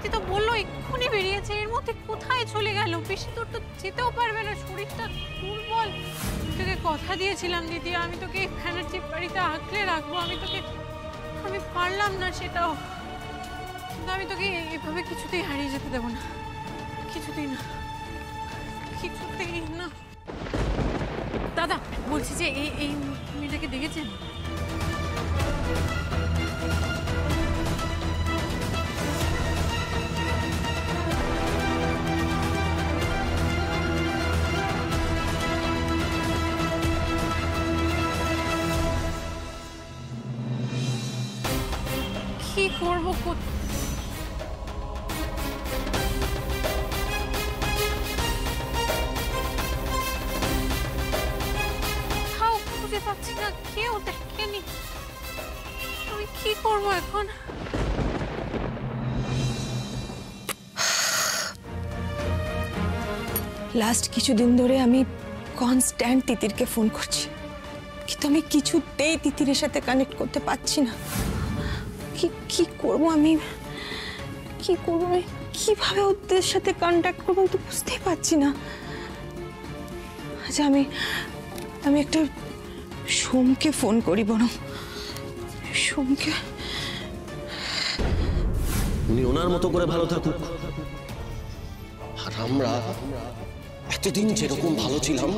দিদি তো বললো এক্ষুনি বেরিয়েছে, এর মধ্যে কোথায় চলে গেল? বেশি দূর তো যেতেও পারবে না, শরীরটা দুর্বল। তোকে কথা দিয়েছিলাম দিদি, আমি তোকে ব্যানার্জি বাড়িতে আঁকড়ে রাখবো, আমি পারলাম না সেটাও। কিন্তু আমি তোকে এভাবে কিছুতেই হারিয়ে যেতে দেবো না, কিছুতেই না, কিছুতেই না। দাদা বলছি যে এই মেয়েটাকে দেখেছেন? কি করবো? খুঁজে পাচ্ছি না, কেউ দেখেনি, আমি কি করবো এখন? লাস্ট কিছুদিন ধরে আমি কনস্ট্যান্ট তিতিরকে ফোন করছি, কিন্তু আমি কিছুতেই তিতিরের সাথে কানেক্ট করতে পারছি না। কি করবো আমি? কি করবো আমি? কিভাবে ওদের সাথে কন্ট্যাক্ট করবো আমি তো বুঝতেই পারছি না। আচ্ছা আমি একটা সোমকে ফোন করি বরং। সোমকে, উনি ওনার মতো করে ভালো থাকুক, আর আমরা এতদিন যেরকম ভালো ছিলাম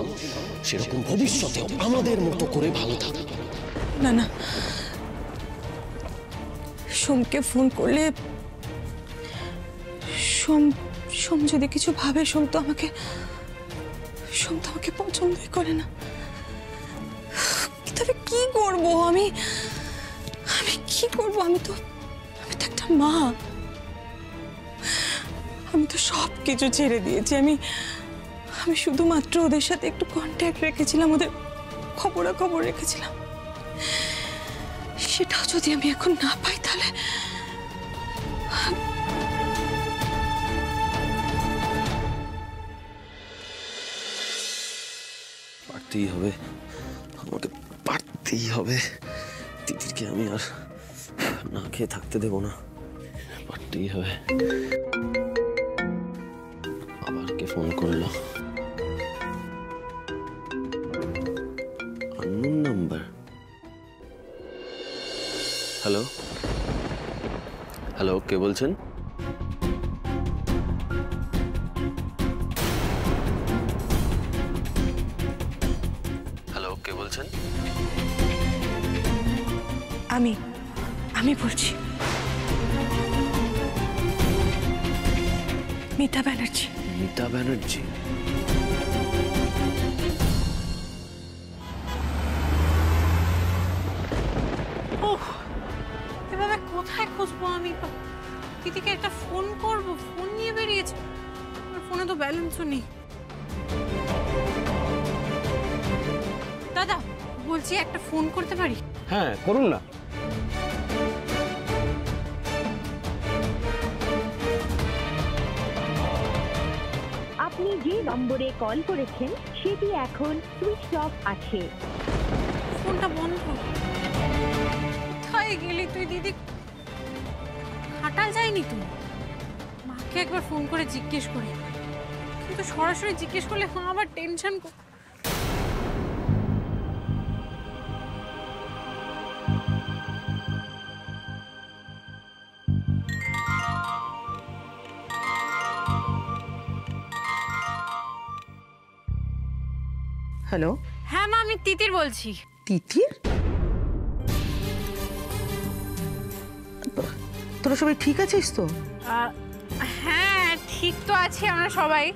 সেরকম ভবিষ্যতেও আমাদের মতো করে ভালো থাকুক। না না, সোমকে ফোন করলে সোম যদি কিছু ভাবে, সোম তো আমাকে পছন্দই করে না। তবে কি করবো আমি কি করবো? আমি তো একটা মা, আমি তো সব কিছু ছেড়ে দিয়েছি। আমি শুধুমাত্র ওদের সাথে একটু কন্ট্যাক্ট রেখেছিলাম, ওদের খবরাখবর রেখেছিলাম। সেটাও যদি আমি এখন না পাই তাহলে পারতেই হবে, আমাকে পারতেই হবে। তিতিরকে আমি আর না খেয়ে থাকতে দেবো না, পারতেই হবে। আবার কে ফোন করলো? Unknown number. হ্যালো হ্যালো, কে বলছেন? হ্যালো, কে বলছেন? আমি বলছি, মিতা ব্যানার্জি। মিতা ব্যানার্জি? এভাবে কোথায় খুঁজবো আমি? দিদিকে একটা ফোন করবো, ফোন নিয়ে বেরিয়েছে, আমার ফোনে তো ব্যালেন্সও নেই। দাদা বলছি একটা ফোন করতে পারি? হ্যাঁ করুন না। আপনি যে নম্বরে কল করেছেন সেটি এখন সুইচ অফ আছে। ফোনটা বন্ধ। কোথায় গেলি তুই দিদি? হাঁটা যায়নি তো? মাকে একবার ফোন করে জিজ্ঞেস করি, কিন্তু সরাসরি জিজ্ঞেস করলে মা আবার টেনশন। হ্যালো। হ্যাঁ মা, আমি তিতির বলছি। তিতির? তোরা সবাই ঠিক আছিস তো? হ্যাঁ ঠিক তো আছি আমরা সবাই।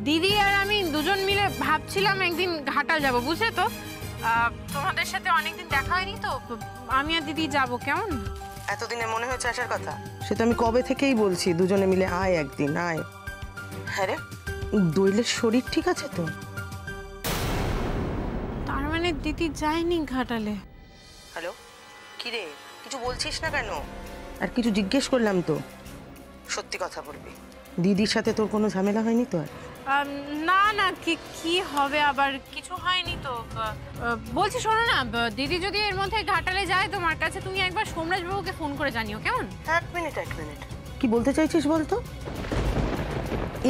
দিদি আর আমি দুজন মিলে ভাবছিলাম একদিন ঘাটাল যাব, বুঝলে তো? তোমাদের সাথে অনেকদিন দেখা হয়নি তো, আমি আর দিদি যাব, কেমন? এতদিনে মনে হয়েছে আসার কথা? সে তো আমি কবে থেকেই বলছি দুজনে মিলে আয়, একদিন আয়। হ্যাঁ রে, দোয়েলের শরীর ঠিক আছে তো? তার মানে দিদি যায়নি ঘাটালে? হ্যালো, কি রে, কিছু বলছিস না কেন? আর কিছু জিজ্ঞেস করলাম তো, সত্যি কথা বলবি। দিদির সাথে তোর কোনো ঝামেলা হয়নি তো? আর না না কি হবে, আবার কিছু হয়নি তো। বলছি শোনো না, দিদি যদি এর মধ্যে ঘাটালে যায় তোমার কাছে, তুমি একবার সোমরাজ বাবুকে ফোন করে জানিও, কেমন? এক মিনিট কি বলতে চাইছিস বলতো?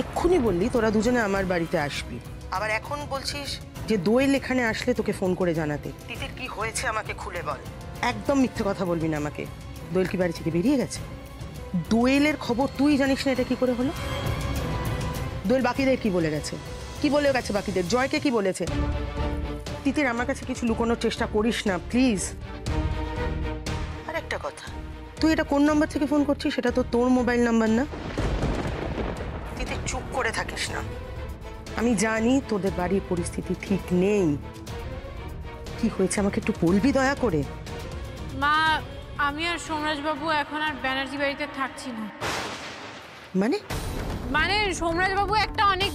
এক্ষুনি বললি তোরা দুজনে আমার বাড়িতে আসবি, আবার এখন বলছিস যে দোয়েল এখানে আসলে তোকে ফোন করে জানাতে। তিতির কি হয়েছে আমাকে খুলে বল। একদম মিথ্যে কথা বলবি না আমাকে। দোয়েল কি বাড়ি থেকে বেরিয়ে গেছে? দোয়েলের খবর তুই জানিস না, এটা কি করে হলো? দোয়েল বাকিদের কি বলে গেছে? কি বলে গেছে বাকিদের? জয়কে কি বলেছে? তিতির আমার কাছে কিছু লুকোনোর চেষ্টা করিস না প্লিজ। আর একটা কথা, তুই এটা কোন নাম্বার থেকে ফোন করছিস? সেটা তো তোর মোবাইল নাম্বার না। তিতির চুপ করে থাকিস না। আমি জানি তোদের বাড়ির পরিস্থিতি ঠিক নেই। কি হয়েছে আমাকে একটু বলবি দয়া করে? মা, আমি আর সোমরাজ বাবু এখন আর ব্যানার্জি বাড়িতে থাকছি না। মানে? মানে সোমরাজ বাবু একটা অনেক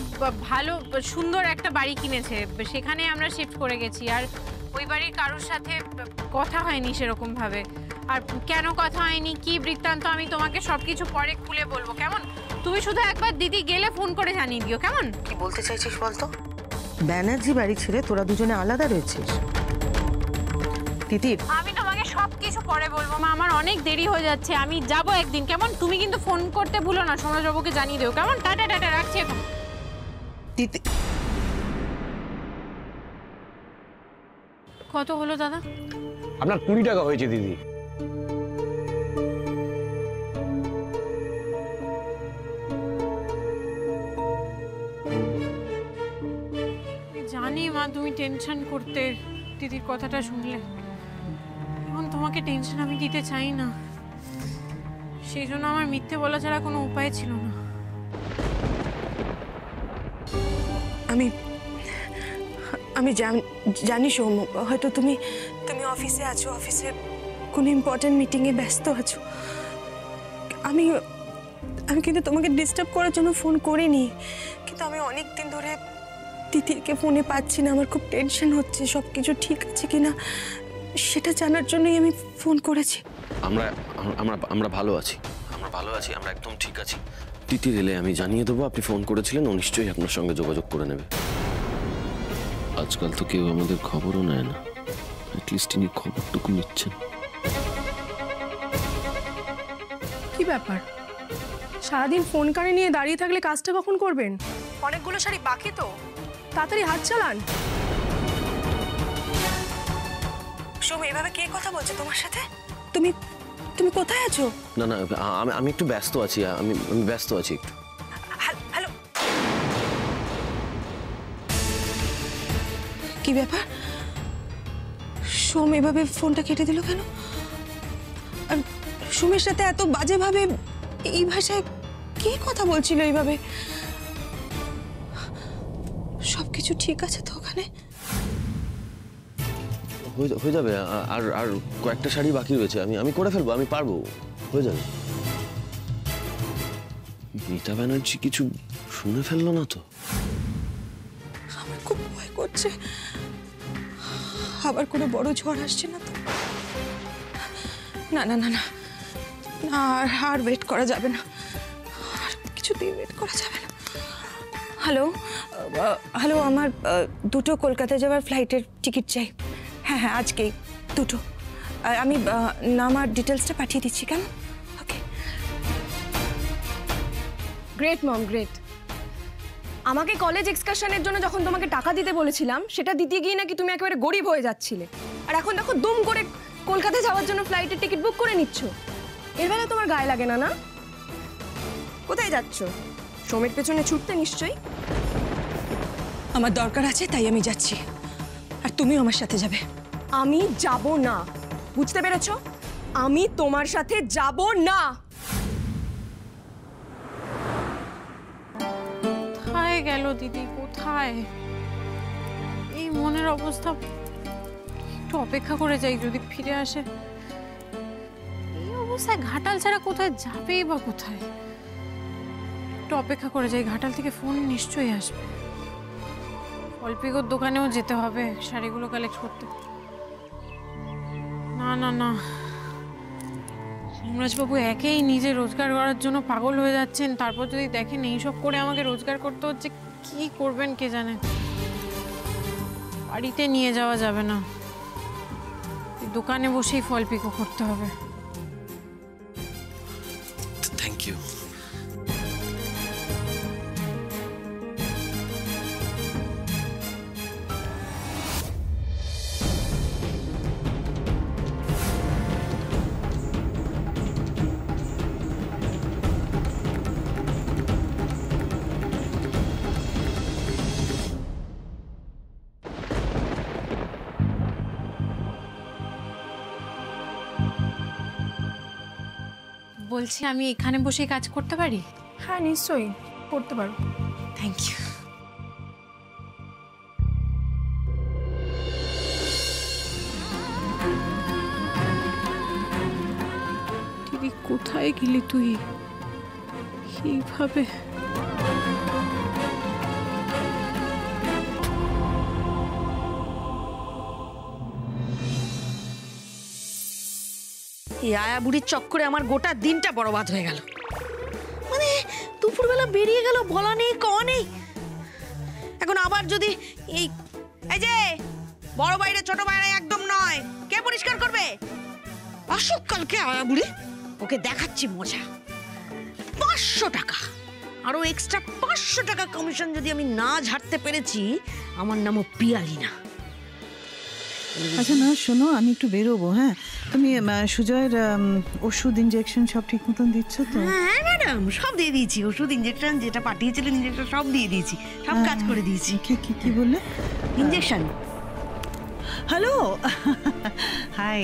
ভালো সুন্দর একটা বাড়ি কিনেছে, সেখানে আমরা শিফট করে গেছি। আর ওই বাড়ির কারোর সাথে কথা হয়নি সেরকম ভাবে। আর কেন কথা হয়নি, কি বৃত্তান্ত, আমি তোমাকে সবকিছু পরে খুলে বলবো, কেমন? তুমি শুধু একবার দিদি গেলে ফোন করে জানিয়ে দিও, কেমন? কি বলতে চাইছিস বলতো? ব্যানার্জি বাড়ি ছেড়ে তোরা দুজনে আলাদা রয়েছিস? তিতির, আমি তোমাকে সবকিছু পরে বলবো মা, আমার অনেক দেরি হয়ে যাচ্ছে, আমি যাবো একদিন, কেমন? তুমি কিন্তু ফোন করতে ভুলো না, সোমরাজ বাবুকে জানিয়ে দিও, কেমন? টাটা টাটা, রাখছি এখন। তিতির কত হলো দাদা? আপনার 20 টাকা হয়েছে দিদি। জানি মা তুমি টেনশন করতে দিদির কথাটা শুনলে, এখন তোমাকে টেনশন আমি দিতে চাই না, সেই জন্য আমার মিথ্যে বলা ছাড়া কোনো উপায় ছিল না। আমি জানি সৌম, হয়তো তুমি অফিসে আছো, অফিসে কোনো ইম্পর্টেন্ট মিটিংয়ে ব্যস্ত আছো। আমি কিন্তু তোমাকে ডিস্টার্ব করার জন্য ফোন করিনি, কিন্তু আমি অনেক দিন ধরে তিতিরকে ফোনে পাচ্ছি না, আমার খুব টেনশন হচ্ছে সব কিছু ঠিক আছে কিনা সেটা জানার জন্যই আমি ফোন করেছি। আমরা ভালো আছি, আমরা একদম ঠিক আছি। তিতির এলে আমি জানিয়ে দেবো আপনি ফোন করেছিলেন, ও নিশ্চয়ই আপনার সঙ্গে যোগাযোগ করে নেবে। আজকাল তো কেউ আমাদের খবরও নেয় না, অ্যাটলিস্ট ইনি খবরটুকু নিচ্ছেন। কি ব্যাপার, সারাদিন ফোন কানে নিয়ে দাঁড়িয়ে থাকলে কাজটা কখন করবেন? অনেকগুলো শাড়ি বাকি তো, তাড়াতাড়ি হাত চালান। সৌম, এভাবে কে কথা বলছে তোমার সাথে? তুমি কোথায় আছো? না না, আমি একটু ব্যস্ত আছি, আমি ব্যস্ত আছি একটু। হ্যালো, কি ব্যাপার? সোম এভাবে ফোনটা কেটে দিল কেন? আর সোমের সাথে এত বাজেভাবে এই ভাষায় কে কথা বলছিল এইভাবে? সবকিছু ঠিক আছে তো ওখানে? হয়ে যাবে, আর কয়েকটা শাড়ি বাকি রয়েছে, আমি করে ফেলবো, আমি পারবো, হয়ে যাবে। মিতা ব্যানার্জি কিছু শুনে ফেললো না তো? আমার খুব ভয় করছে, আবার কোনো বড় ঝড় আসছে না তো? না না না না, আর ওয়েট করা যাবে না, আর কিছুতেই ওয়েট করা যাবে না। হ্যালো, আমার 2টো কলকাতা যাওয়ার ফ্লাইটের টিকিট চাই। হ্যাঁ আজকেই 2টো। আর আমি নাম আর ডিটেলসটা পাঠিয়ে দিচ্ছি, কেমন? ওকে। গ্রেট মম, গ্রেট। আমাকে কলেজ এক্সকারশনের জন্য যখন তোমাকে টাকা দিতে বলেছিলাম, সেটা দিতে গিয়ে নাকি তুমি একেবারে গরিব হয়ে যাচ্ছিলে, আর এখন দেখো দুম করে কলকাতা যাওয়ার জন্য ফ্লাইটের টিকিট বুক করে নিচ্ছ। এর বেলা তোমার গায়ে লাগে না? না, কোথায় যাচ্ছ? সোমের পেছনে ছুটতে নিশ্চয়ই। আমার দরকার আছে তাই আমি যাচ্ছি, আর তুমিও আমার সাথে যাবে। আমি যাব না, বুঝতে পেরেছো? আমি তোমার সাথে যাব না। কোথায় গেল দিদি, কোথায়? এই মনের অবস্থা, একটু অপেক্ষা করে যাই যদি ফিরে আসে। এই অবস্থায় ঘাটাল ছাড়া কোথায় যাবেই বা কোথায়? একটু অপেক্ষা করে যাই, ঘাটাল থেকে ফোন নিশ্চয়ই আসবে। অল্পিকর দোকানেও যেতে হবে শাড়িগুলো কালেক্ট করতে। না না না, সোমরাজবাবু একেই নিজে রোজগার করার জন্য পাগল হয়ে যাচ্ছেন, তারপর যদি দেখেন এইসব করে আমাকে রোজগার করতে হচ্ছে, কি করবেন কে জানে। বাড়িতে নিয়ে যাওয়া যাবে না, দোকানে বসেই ফল পিকো করতে হবে। Thank you. বলছি আমি এখানে বসে কাজ করতে পারি? হ্যাঁ নিশ্চয়ই করতে পারো। Thank you. দিদি কোথায় গেলি তুই এইভাবে? এই আয়া বুড়ির চক্করে আমার গোটা দিনটা বরবাদ হয়ে গেল। মানে দুপুরবেলা বেরিয়ে গেল, বলা নেই কওয়া নেই। এখন আবার যদি এই যে বড় বাইরে ছোট বাইরে একদম নয়, কে পরিষ্কার করবে? আসুক কালকে আয়া বুড়ি, ওকে দেখাচ্ছি মজা। 500 টাকা আরো এক্সট্রা 500 টাকা কমিশন যদি আমি না ঝাড়তে পেরেছি, আমার নামও পিয়ালি না। আচ্ছা না শোনো, আমি একটু বেরোবো। হ্যাঁ, তুমি সুজয়ের ওষুধ ইনজেকশন সব ঠিক মতন দিচ্ছ তো? হ্যাঁ ম্যাডাম, সব দিয়ে দিয়েছি। ওষুধ ইনজেকশন যেটা পাঠিয়েছিলেন ইনজেকশন সব দিয়ে দিয়েছি, সব কাজ করে দিয়েছি। কি বললে? ইনজেকশন। Hello, hi.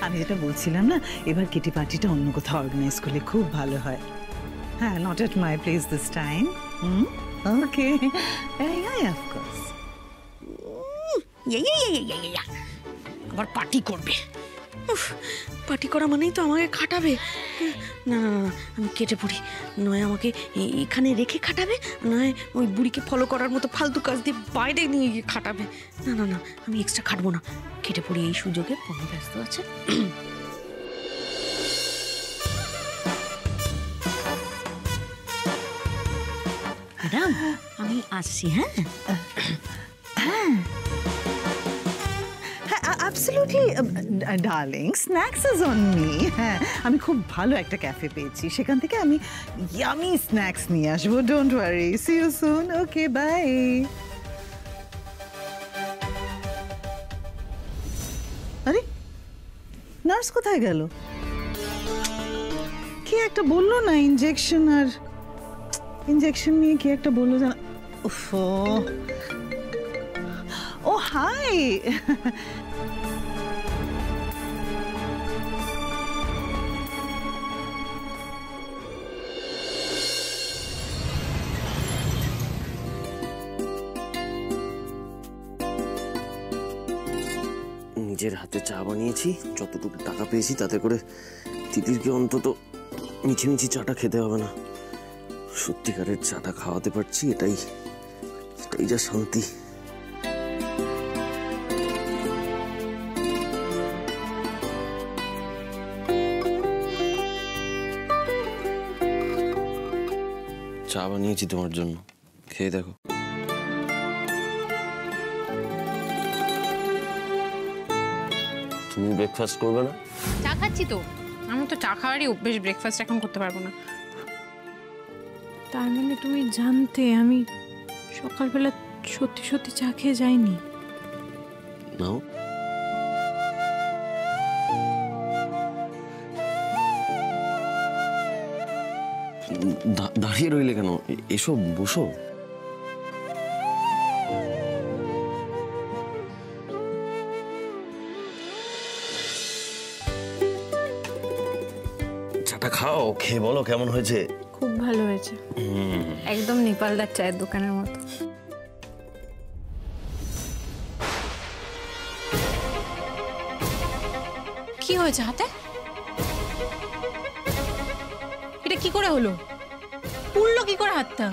আমি যেটা বলছিলাম না, এবার কিটি পার্টিটা অন্য কোথাও অর্গানাইজ করলে খুব ভালো হয়। হ্যাঁ, not at my place this time. Okay, of course. আবার পার্টি করবে? পার্টি করা মানেই তো আমাকে খাটাবে। না না না, আমি কেটে পড়ি। নয় আমাকে এখানে রেখে খাটাবে, নয় ওই বুড়িকে ফলো করার মতো ফালতু কাজ দিয়ে বাইরে নিয়ে গিয়ে খাটাবে। না না না, আমি এক্সট্রা খাটবো না, কেটে পড়ি এই সুযোগে। পণ ব্যস্ত আছে। ম্যাডাম আমি আসছি। হ্যাঁ Absolutely, darling. Snacks is on me. হ্যাঁ, আমি খুব ভালো একটা ক্যাফে পেয়েছি, সেখান থেকে আমি ইয়ামি স্ন্যাক্স নিয়ে আসবো। Don't worry, see you soon. Okay, bye. আরে নার্স কোথায় গেল? কি একটা বললো না, ইনজেকশন নিয়ে কি একটা বললো জানা। ও হাই। নিজের হাতে চা বানিয়েছি, যতটুকু টাকা পেয়েছি তাতে করে তিতিরকে অন্তত মিছিমিছি চাটা খেতে হবে না। সত্যিকারের চাটা খাওয়াতে পারছি, এটাই যা শান্তি। চা বানিয়েছি তোমার জন্য, খেয়ে দেখো। তুমি ব্রেকফাস্ট করবে না? চা খাচ্ছি তো। আমার তো চা খাওয়ারই অভ্যেস, ব্রেকফাস্ট এখন করতে পারবো না। তার মানে তুমি জানতে আমি সকালবেলা সত্যি সত্যি চা খেয়ে যাইনি? নাও। দাঁড়িয়ে রইলে কেন? এসো, বসো। চাটা খাও, খেয়ে বলো কেমন হয়েছে। খুব ভালো হয়েছে, একদম নেপালদার চায়ের দোকানের মতো। কি হয়েছে হাতে? এটা কি করে হলো? পুড়লো কি করে হাতটা?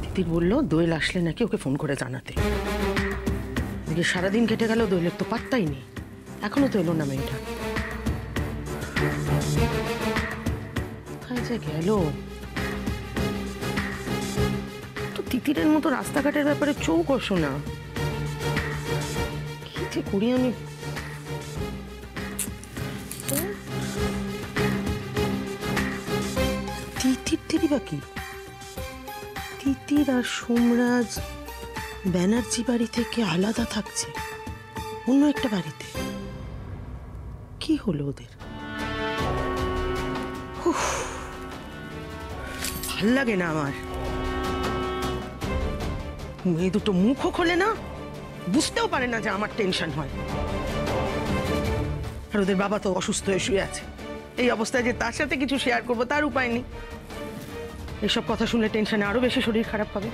তিতির বললো দোয়েল আসলে নাকি ওকে ফোন করে জানাতে। এদিকে সারাদিন কেটে গেল, দোয়েলের তো পাত্তাই নেই, এখনো তো এলো না মেয়েটা। কোথায় যে গেল? তিতিরের মতো রাস্তাঘাটের ব্যাপারে চৌকসো না। কি যে করি আমি। তিতির দেরি বাকি, তিতির আর সোমরাজ ব্যানার্জি বাড়ি থেকে আলাদা থাকছে অন্য একটা বাড়িতে। কি হলো ওদের? ভাল লাগে না আমার। মেয়ে দুটো মুখও খোলে না, বুঝতেও পারে না যে আমার টেনশন হয়। আর ওদের বাবা তো অসুস্থ হয়ে শুয়ে আছে। এই অবস্থায় যে তার সাথে কিছু শেয়ার করবো তার উপায় নেই। এইসব কথা শুনলে টেনশনে আরো বেশি শরীর খারাপ হবে।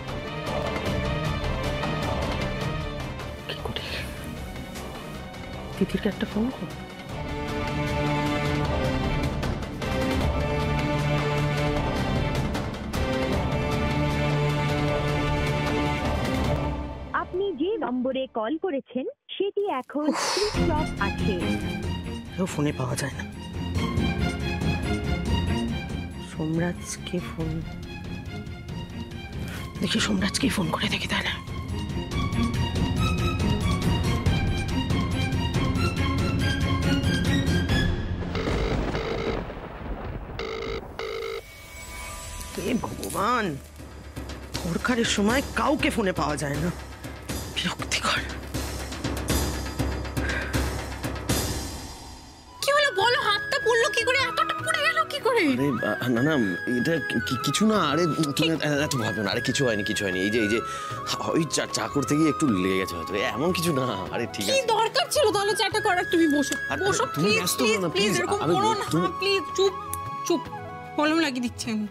কি করি? তিথিরকে একটা ফোন কর। আপনি যে নম্বরে কল করেছেন সেটি এখন সুইচ অফ আছে। ফোনে পাওয়া যায় না। সোমরাজকে ফোন দেখি, সোমরাজকে ফোন করে দেখি তাই না। ভগবান, দরকারের সময় কাউকে ফোনে পাওয়া যায় না, বিরক্তিকর। কি হলো বলো? হাতটা পড়লো কি করে? এতটা পড়ে গেল কি করে? আরে না না, এটা কিছু না। আরে তুমি এত ভাবো না। আরে কিছু হয়নি, কিছু হয়নি। এই যে ওই চা করতে গিয়ে একটু লেগে গেছে হয়তো, এমন কিছু না। আরে ঠিক আছে। কি দরকার ছিল তাহলে চাটা করার? তুমি বসো বসো প্লিজ প্লিজ, এরকম করো না প্লিজ। চুপ চুপ, কলম লাগিয়ে দিচ্ছি আমি।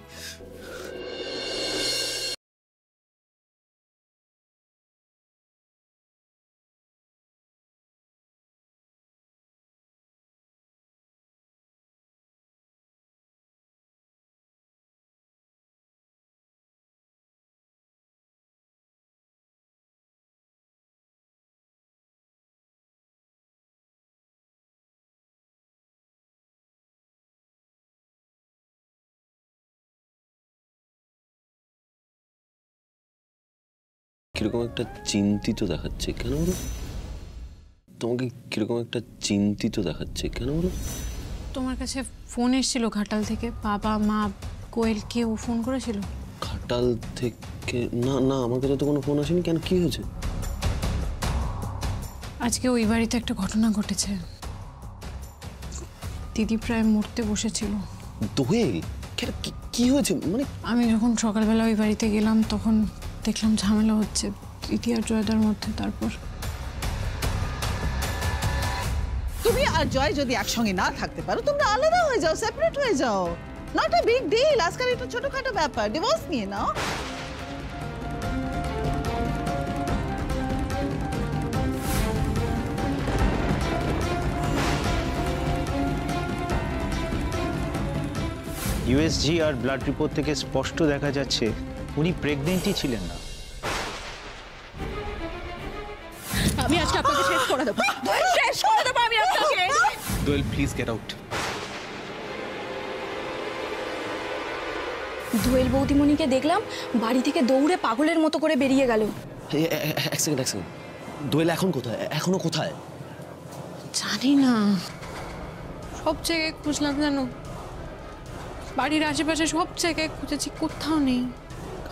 কিরকম একটা চিন্তিত দেখাচ্ছে কেন বলো? তোমাকে কিরকম একটা চিন্তিত দেখাচ্ছে কেন বলো? তোমার কাছে ফোন এসেছিল ঘাটাল থেকে? বাবা মা কোয়েল কেউ ফোন করেছিল? ঘাটাল থেকে? না না, আমার কাছে তো কোনো ফোন আসেনি। কেন, কি হয়েছে? আজকে ওই বাড়িতে একটা ঘটনা ঘটেছে। দিদি প্রায় মরতে বসেছিল। দোয়েল, কি হয়েছে? মানে আমি যখন সকালবেলা ওই বাড়িতে গেলাম তখন দেখলাম ঝামেলা হচ্ছে দিদি আর জয়দার মধ্যে। তারপর তুমি আর জয় যদি একসঙ্গে না থাকতে পারো, তোমরা আলাদা হয়ে যাও, সেপারেট হয়ে যাও। Not a big deal. আজকাল একটু ছোটখাটো ব্যাপার, ডিভোর্স নিয়ে নাও। ইউএসজি আর ব্লাড রিপোর্ট থেকে স্পষ্ট দেখা যাচ্ছে উনি প্রেগনেন্টই ছিলেন না। আমি আজকে আপনাকে শেষ করে দেবো, শেষ করে দেবো আমি আপনাকে। দোয়েল প্লিজ গেট আউট। দোয়েল বৌদিমণিকে দেখলাম বাড়ি থেকে দৌড়ে পাগলের মতো করে বেরিয়ে গেল। এক সেকেন্ড, দোয়েল এখন কোথায়? এখনো কোথায় জানি না। সব জায়গায় খুঁজলাম জানো, বাড়ির আশেপাশে সব জায়গায় খুঁজেছি, কোথাও নেই।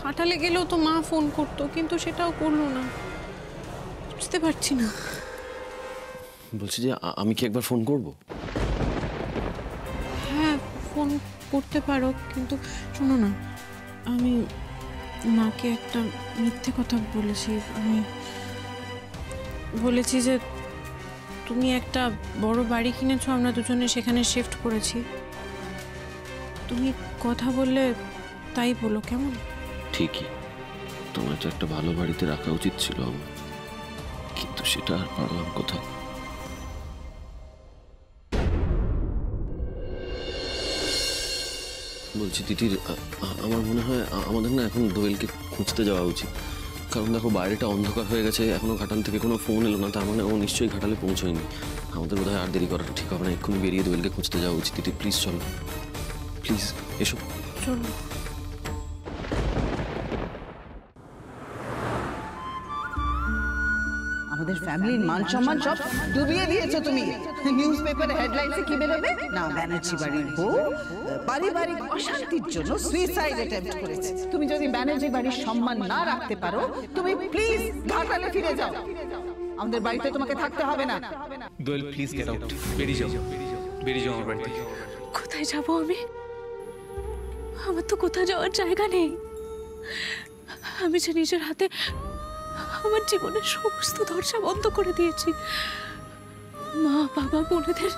ঘাটালে গেলেও তো মা ফোন করতো, কিন্তু সেটাও করলো না। বুঝতে পারছি না। বলছি যে আমি কি একবার ফোন করব? হ্যাঁ ফোন করতে পারো, কিন্তু শোনো না, আমি মাকে একটা মিথ্যে কথা বলেছি। আমি বলেছি যে তুমি একটা বড় বাড়ি কিনেছো, আমরা দুজনে সেখানে শিফট করেছি। তুমি কথা বললে তাই বলো, কেমন? ঠিকই, তোমার তো একটা ভালো বাড়িতে রাখা উচিত ছিল আমার, কিন্তু সেটা আর পারলাম কোথায়। বলছি তিতির, আমার মনে হয় আমাদের না এখন দোয়েলকে খুঁজতে যাওয়া উচিত। কারণ দেখো বাইরেটা অন্ধকার হয়ে গেছে, এখনো ঘাটাল থেকে কোনো ফোন এলো না, তার মানে ও নিশ্চয়ই ঘাটালে পৌঁছয়নি। আমাদের বোধহয় আর দেরি করাটা ঠিক হবে না, এক্ষুনি বেরিয়ে দোয়েলকে খুঁজতে যাওয়া উচিত। তিতির প্লিজ চলো, প্লিজ এসো। চলো। আমাদের ফ্যামিলির মান সম্মান সব ডুবিয়ে দিয়েছো তুমি। নিউজ পেপারে হেডলাইন্সে কি বেরোবে না, ব্যানার্জি বাড়ির বউ পারিবারিক অশান্তির জন্য সুইসাইড অ্যাটেম্প্ট করেছে। তুমি যদি ব্যানার্জি বাড়ির সম্মান না রাখতে পারো, তুমি প্লিজ ঘাটালে ফিরে যাও। আমাদের বাড়িতে তোমাকে থাকতে হবে না। দোয়েল প্লিজ গেট আউট, বেরিয়ে যাও, বেরিয়ে যাও আমার বাড়ি থেকে। কোথায় যাব আমি? আমার তো কোথাও যাওয়ার জায়গা নেই। আমি যে নিজের হাতে আমার জীবনের সমস্ত দরজা বন্ধ করে দিয়েছি। মা বাবা বোনেদের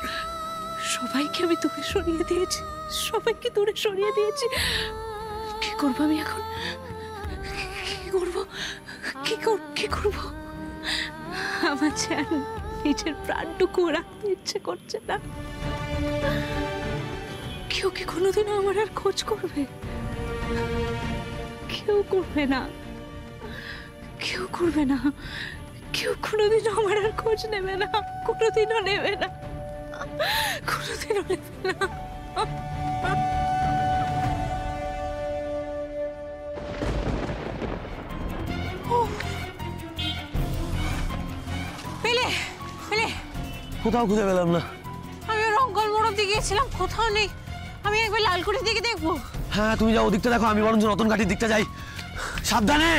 সবাইকে আমি দূরে সরিয়ে দিয়েছি, সবাইকে দূরে সরিয়ে দিয়েছি। কি করবো আমি এখন? কি করবো? কি করবো? আমার যেন নিজের প্রাণটুকু রাখতে ইচ্ছে করছে না। কেউ কি কোনোদিনও আমার আর খোঁজ করবে? কেউ করবে না, কেউ করবে না, কেউ কোনোদিনও আমার আর খোঁজ নেবে না, কোনোদিনও নেবে না, কোনোদিনও নেবে না। পেলে পেলে কোথাও খুঁজে পেলাম না। আমি রঙ্গল মোড় দিয়ে গিয়েছিলাম, কোথাও নেই। আমি একবার লালকুড়ির দিকে দেখবো। হ্যাঁ তুমি যাও ওদিকটা দেখো, আমি বরঞ্চ রতন ঘাটির দিকটা যাই। সাবধানে।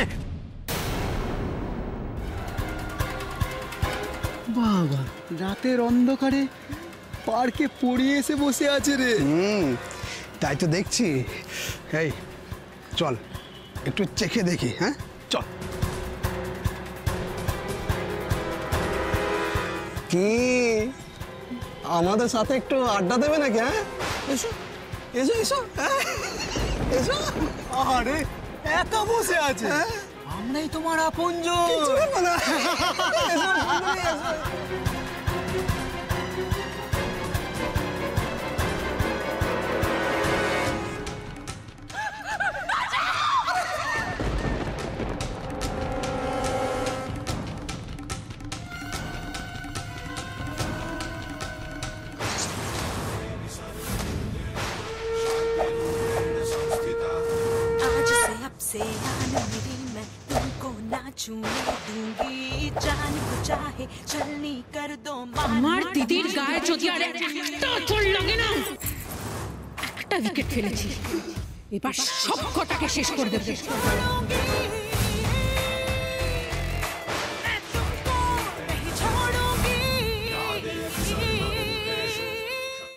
বাবা রাতের অন্ধকারে পার্কে পড়িয়ে এসে বসে আছে রে। তাই তো দেখছি। এই চল একটু চেখে দেখি। হ্যাঁ চল। কি আমাদের সাথে একটু আড্ডা দেবে নাকি? হ্যাঁ এসো এসো এসো এসো। আরে এত বসে আছে, আমরাই তোমার আপনজন। আমার দিদির গায়ে যদি আর একটা চোট লাগে না, একটা উইকেট ফেলেছি, এবার সব কটাকে শেষ করে দেবে।